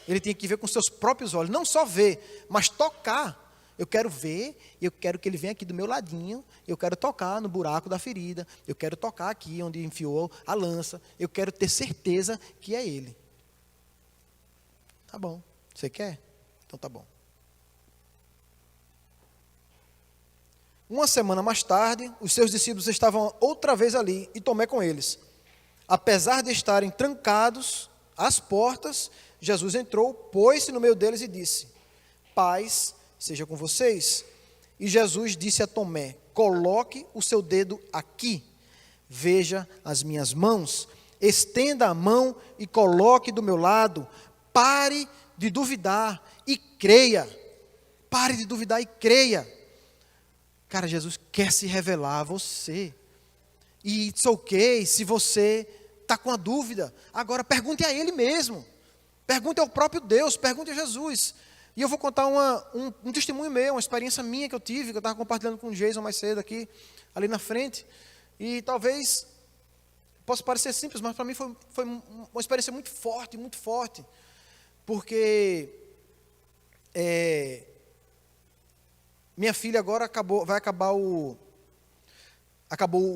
Ele tinha que ver com seus próprios olhos. Não só ver, mas tocar. Eu quero ver, eu quero que ele venha aqui do meu ladinho, eu quero tocar no buraco da ferida, eu quero tocar aqui onde enfiou a lança, eu quero ter certeza que é ele. Tá bom, você quer? Então tá bom. Uma semana mais tarde, os seus discípulos estavam outra vez ali e Tomé com eles. Apesar de estarem trancados as portas, Jesus entrou, pôs-se no meio deles e disse: paz seja com vocês. E Jesus disse a Tomé: coloque o seu dedo aqui, veja as minhas mãos, estenda a mão e coloque do meu lado. Pare de duvidar e creia. Pare de duvidar e creia. Cara, Jesus quer se revelar a você. E it's ok se você está com a dúvida. Agora pergunte a Ele mesmo. Pergunte ao próprio Deus, pergunte a Jesus. E eu vou contar um testemunho meu, uma experiência minha que eu tive, que eu estava compartilhando com o Jason mais cedo aqui, ali na frente. E talvez possa parecer simples, mas para mim foi uma experiência muito forte. Porque minha filha agora acabou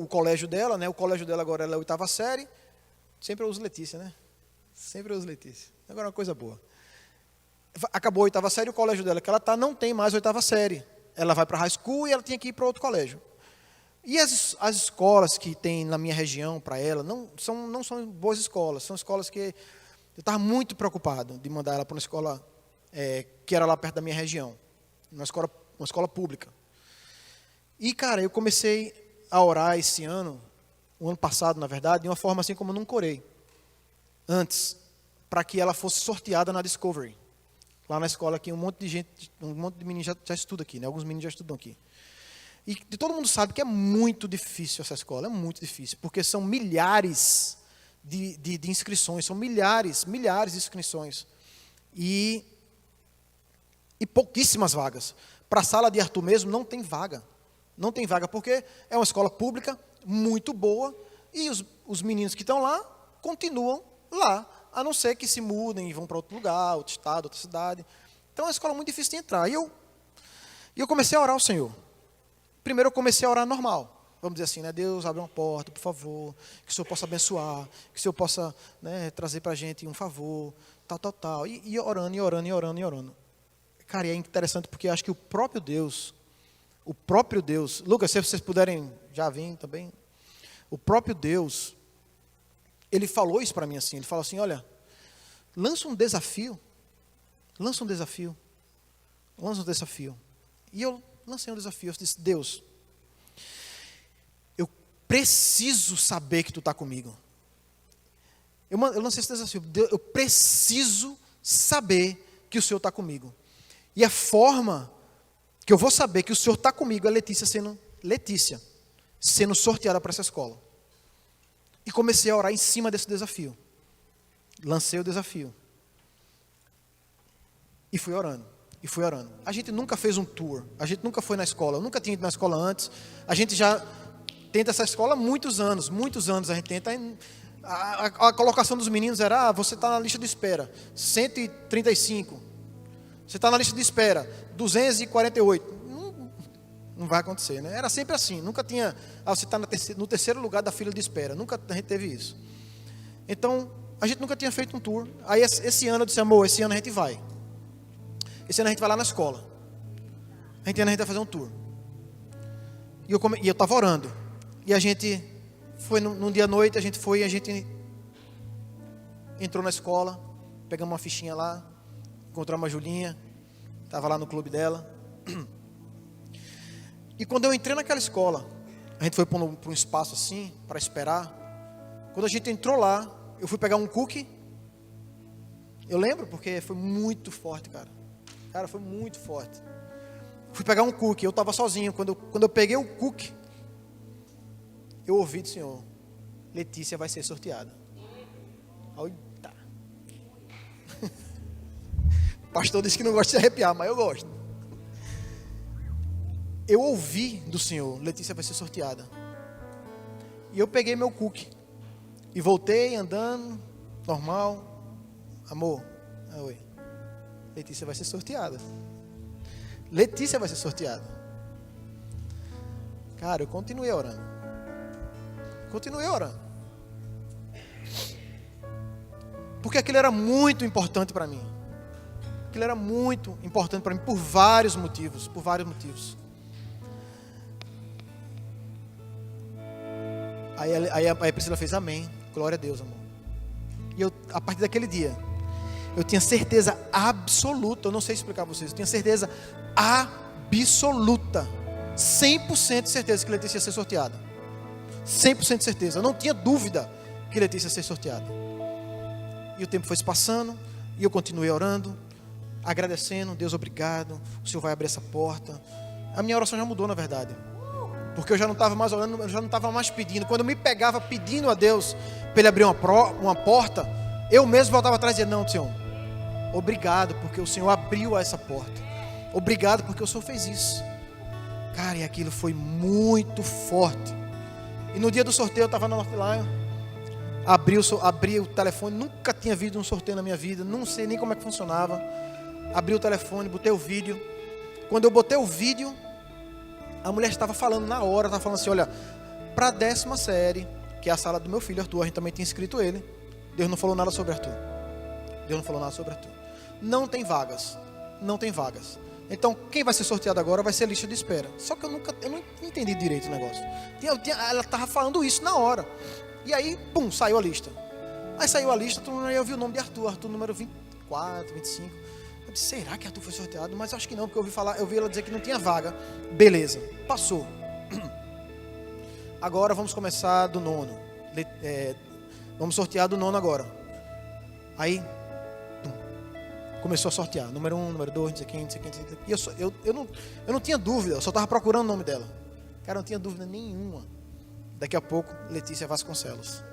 o colégio dela, né? O colégio dela agora é a 8ª série. Sempre eu uso Letícia, né? Sempre eu uso Letícia. Agora é uma coisa boa. Acabou a 8ª série, o colégio dela que ela está não tem mais 8ª série. Ela vai para a high school e ela tinha que ir para outro colégio. E as escolas que tem na minha região para ela não são boas escolas. São escolas que eu estava muito preocupado de mandar ela para uma escola que era lá perto da minha região. Uma escola pública. E, cara, eu comecei a orar esse ano, o ano passado, na verdade, de uma forma assim como eu nunca orei antes, para que ela fosse sorteada na Discovery. Lá na escola aqui, um monte de meninos já estuda aqui, né? Alguns meninos já estudam aqui. E todo mundo sabe que é muito difícil essa escola, é muito difícil, porque são milhares de inscrições, são milhares de inscrições. E pouquíssimas vagas. Para a sala de Arthur mesmo, não tem vaga. Não tem vaga, porque é uma escola pública, muito boa, e os meninos que estão lá, continuam lá, a não ser que se mudem e vão para outro lugar, outro estado, outra cidade. Então é uma escola muito difícil de entrar. E eu comecei a orar ao Senhor. Primeiro eu comecei a orar normal. Vamos dizer assim, né? Deus, abre uma porta, por favor, que o Senhor possa abençoar, que o Senhor possa, né, trazer para a gente um favor, tal. E orando. Cara, e é interessante porque acho que o próprio Deus, Lucas, se vocês puderem já vir também, o próprio Deus, Ele falou isso para mim assim, Ele falou assim, olha, lança um desafio. E eu lancei um desafio, eu disse, Deus, eu preciso saber que Tu está comigo. Eu lancei esse desafio, Deus, eu preciso saber que o Senhor está comigo. E a forma que eu vou saber que o Senhor está comigo é Letícia sendo sorteada para essa escola. E comecei a orar em cima desse desafio. Lancei o desafio. E fui orando. A gente nunca fez um tour. A gente nunca foi na escola. Eu nunca tinha ido na escola antes. A gente já tenta essa escola há muitos anos. A gente tenta. A colocação dos meninos era, você está na lista de espera. 135. Você está na lista de espera, 248. Não vai acontecer, né? Era sempre assim, nunca tinha, você está no terceiro lugar da fila de espera. Nunca a gente teve isso. Então, a gente nunca tinha feito um tour. Aí esse ano eu disse, amor, esse ano a gente vai. Esse ano a gente vai lá na escola. A gente vai fazer um tour. E eu estava orando. E a gente foi num dia à noite, a gente entrou na escola, pegamos uma fichinha lá, encontramos a Julinha, estava lá no clube dela. E quando eu entrei naquela escola, a gente foi para um espaço assim, para esperar. Quando a gente entrou lá, eu fui pegar um cookie. Eu lembro porque foi muito forte, cara. Cara, foi muito forte. Fui pegar um cookie, eu estava sozinho. Quando eu peguei o cookie, eu ouvi do Senhor, Letícia vai ser sorteada. Eita. O pastor disse que não gosta de se arrepiar, mas eu gosto. Eu ouvi do Senhor, Letícia vai ser sorteada. E eu peguei meu cookie. E voltei andando, normal. Amor, oi. Letícia vai ser sorteada. Cara, eu continuei orando. Porque aquilo era muito importante para mim. Por vários motivos. Aí a Priscila fez amém, glória a Deus, amor. E eu, a partir daquele dia, eu tinha certeza absoluta, eu não sei explicar para vocês, eu tinha certeza absoluta, 100% de certeza que Letícia ia ser sorteada. 100% de certeza, eu não tinha dúvida que Letícia ia ser sorteada. E o tempo foi se passando, e eu continuei orando, agradecendo, Deus obrigado, o Senhor vai abrir essa porta. A minha oração já mudou, na verdade, porque eu já não estava mais orando, eu já não estava mais pedindo. Quando eu me pegava pedindo a Deus para Ele abrir uma porta, eu mesmo voltava atrás e dizia, não, Senhor, obrigado porque o Senhor abriu essa porta, obrigado porque o Senhor fez isso. Cara, e aquilo foi muito forte. E no dia do sorteio eu estava na Northline, abri o telefone, nunca tinha visto um sorteio na minha vida, não sei nem como é que funcionava. Abri o telefone, botei o vídeo. Quando eu botei o vídeo, a mulher estava falando na hora, estava falando assim, olha, para a 10ª série, que é a sala do meu filho Arthur, a gente também tinha inscrito ele, Deus não falou nada sobre Arthur. Deus não falou nada sobre Arthur. Não tem vagas. Não tem vagas. Então, quem vai ser sorteado agora vai ser a lista de espera. Só que eu não entendi direito o negócio. Ela estava falando isso na hora. E aí, pum, saiu a lista. Aí saiu a lista, aí eu vi o nome de Arthur número 24, 25. Eu disse, será que Arthur foi sorteado? Mas acho que não, porque eu vi ela dizer que não tinha vaga. Beleza, passou. Agora vamos começar do 9º. Vamos sortear do 9º agora. Aí, começou a sortear. Número 1, número 2, não sei quem. E eu não tinha dúvida, eu só estava procurando o nome dela. Cara, eu não tinha dúvida nenhuma. Daqui a pouco, Letícia Vasconcelos.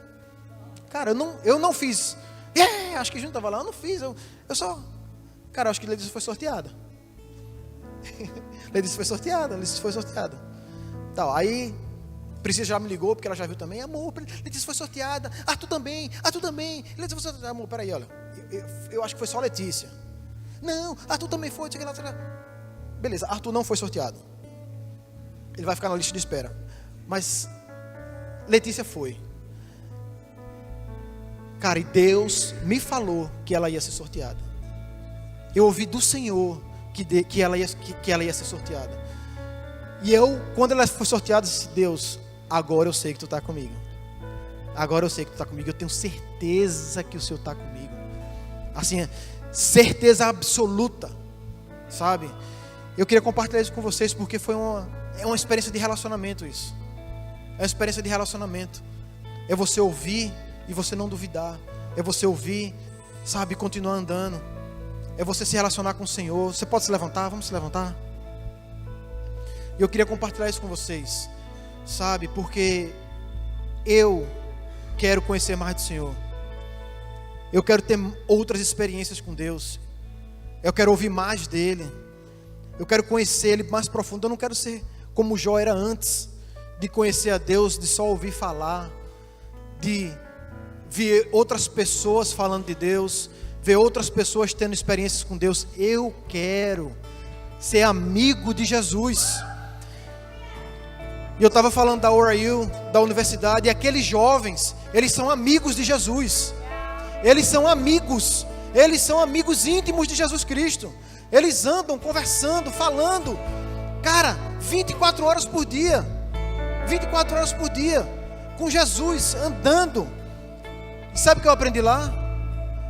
Cara, eu não fiz. Acho que Júnior estava lá, eu não fiz. Eu só. Cara, acho que Letícia foi sorteada. Letícia foi sorteada. Tá, aí, Priscila já me ligou, porque ela já viu também. Amor, Letícia foi sorteada. Arthur também. Letícia foi sorteada. Amor, peraí, olha. Eu acho que foi só Letícia. Não, Arthur também foi. Beleza, Arthur não foi sorteado. Ele vai ficar na lista de espera. Mas Letícia foi. Cara, e Deus me falou que ela ia ser sorteada. Eu ouvi do Senhor que ela ia ser sorteada. E eu, quando ela foi sorteada, disse, Deus, agora eu sei que tu está comigo. Agora eu sei que tu está comigo. Eu tenho certeza que o Senhor está comigo. Assim, certeza absoluta. Sabe? Eu queria compartilhar isso com vocês porque é uma experiência de relacionamento isso. É uma experiência de relacionamento. É você ouvir e você não duvidar. É você ouvir, sabe, continuar andando. É você se relacionar com o Senhor. Você pode se levantar? Vamos se levantar? E eu queria compartilhar isso com vocês, sabe, porque eu quero conhecer mais do Senhor. Eu quero ter outras experiências com Deus. Eu quero ouvir mais dEle. Eu quero conhecer Ele mais profundo. Eu não quero ser como Jó era antes, de conhecer a Deus, de só ouvir falar, de ver outras pessoas falando de Deus, ver outras pessoas tendo experiências com Deus. Eu quero ser amigo de Jesus. E eu estava falando da ORU, da universidade, e aqueles jovens, eles são amigos de Jesus. Eles são amigos íntimos de Jesus Cristo. Eles andam conversando, falando, cara, 24 horas por dia, com Jesus, andando. E sabe o que eu aprendi lá?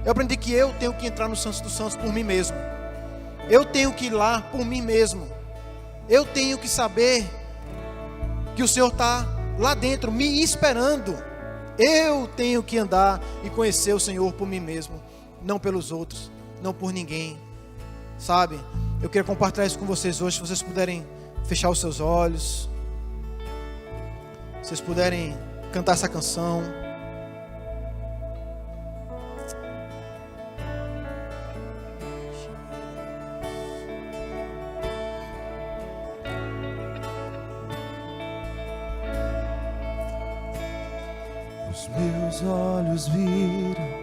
Eu aprendi que eu tenho que entrar no Santos dos Santos por mim mesmo. Eu tenho que ir lá por mim mesmo. Eu tenho que saber que o Senhor está lá dentro, me esperando. Eu tenho que andar e conhecer o Senhor por mim mesmo, não pelos outros, não por ninguém, sabe? Eu queria compartilhar isso com vocês hoje. Se vocês puderem fechar os seus olhos, se vocês puderem cantar essa canção. Os meus olhos viram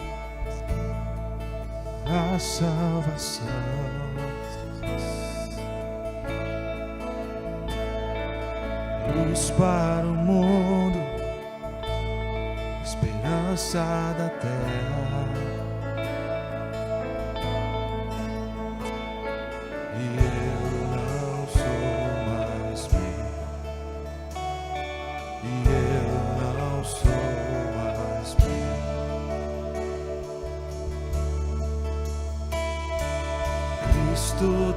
a salvação, luz para o mundo, esperança da terra. E eu não sou mais meu, e eu não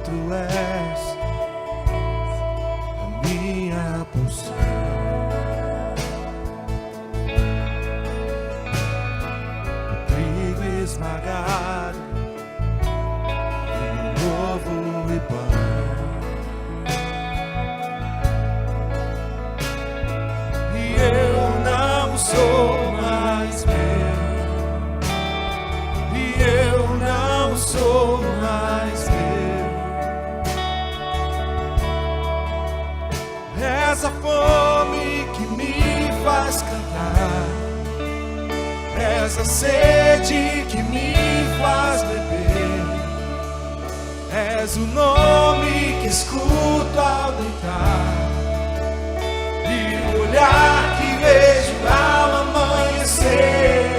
Tu és a minha porção. O trigo esmagado, ovo e pão. E eu não sou mais meu. E eu não sou mais meu. Essa fome que me faz cantar, essa sede que me faz beber, és o nome que escuto ao deitar e o olhar que vejo ao amanhecer.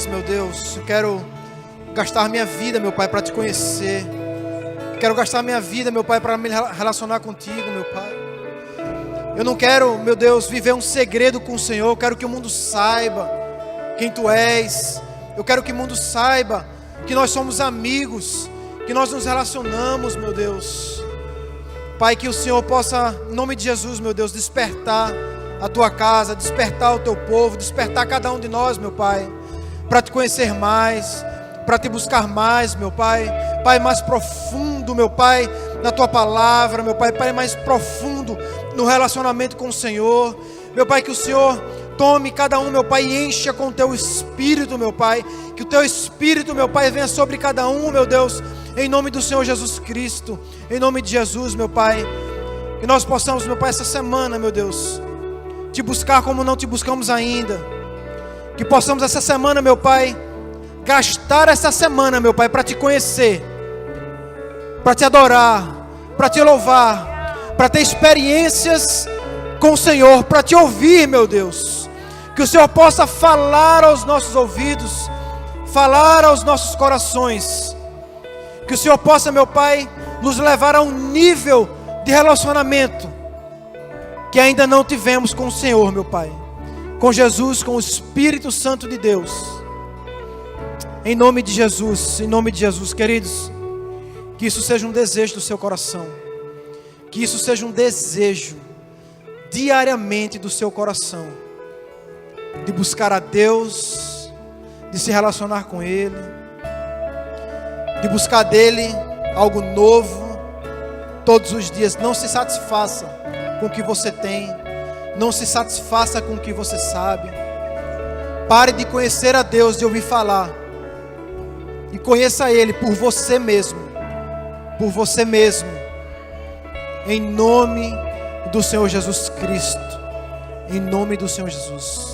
Meu Deus, eu quero gastar minha vida, meu Pai, para te conhecer. Quero gastar minha vida, meu Pai, para me relacionar contigo, meu Pai. Eu não quero, meu Deus, viver um segredo com o Senhor. Eu quero que o mundo saiba quem Tu és. Eu quero que o mundo saiba que nós somos amigos, que nós nos relacionamos, meu Deus. Pai, que o Senhor possa, em nome de Jesus, meu Deus, despertar a Tua casa, despertar o Teu povo, despertar cada um de nós, meu Pai, para te conhecer mais, para te buscar mais, meu Pai. Pai, mais profundo, meu Pai, na Tua palavra, meu Pai. Pai, mais profundo no relacionamento com o Senhor. Meu Pai, que o Senhor tome cada um, meu Pai, e encha com o Teu Espírito, meu Pai. Que o Teu Espírito, meu Pai, venha sobre cada um, meu Deus, em nome do Senhor Jesus Cristo. Em nome de Jesus, meu Pai. Que nós possamos, meu Pai, essa semana, meu Deus, te buscar como não te buscamos ainda. Que possamos essa semana, meu Pai, gastar essa semana, meu Pai, para te conhecer, para te adorar, para te louvar, para ter experiências com o Senhor, para te ouvir, meu Deus. Que o Senhor possa falar aos nossos ouvidos, falar aos nossos corações. Que o Senhor possa, meu Pai, nos levar a um nível de relacionamento que ainda não tivemos com o Senhor, meu Pai. Com Jesus, com o Espírito Santo de Deus. Em nome de Jesus, queridos. Que isso seja um desejo do seu coração. Que isso seja um desejo diariamente do seu coração. De buscar a Deus, de se relacionar com Ele, de buscar dEle algo novo todos os dias. Não se satisfaça com o que você tem. Não se satisfaça com o que você sabe. Pare de conhecer a Deus, de ouvir falar. E conheça Ele por você mesmo. Por você mesmo. Em nome do Senhor Jesus Cristo. Em nome do Senhor Jesus.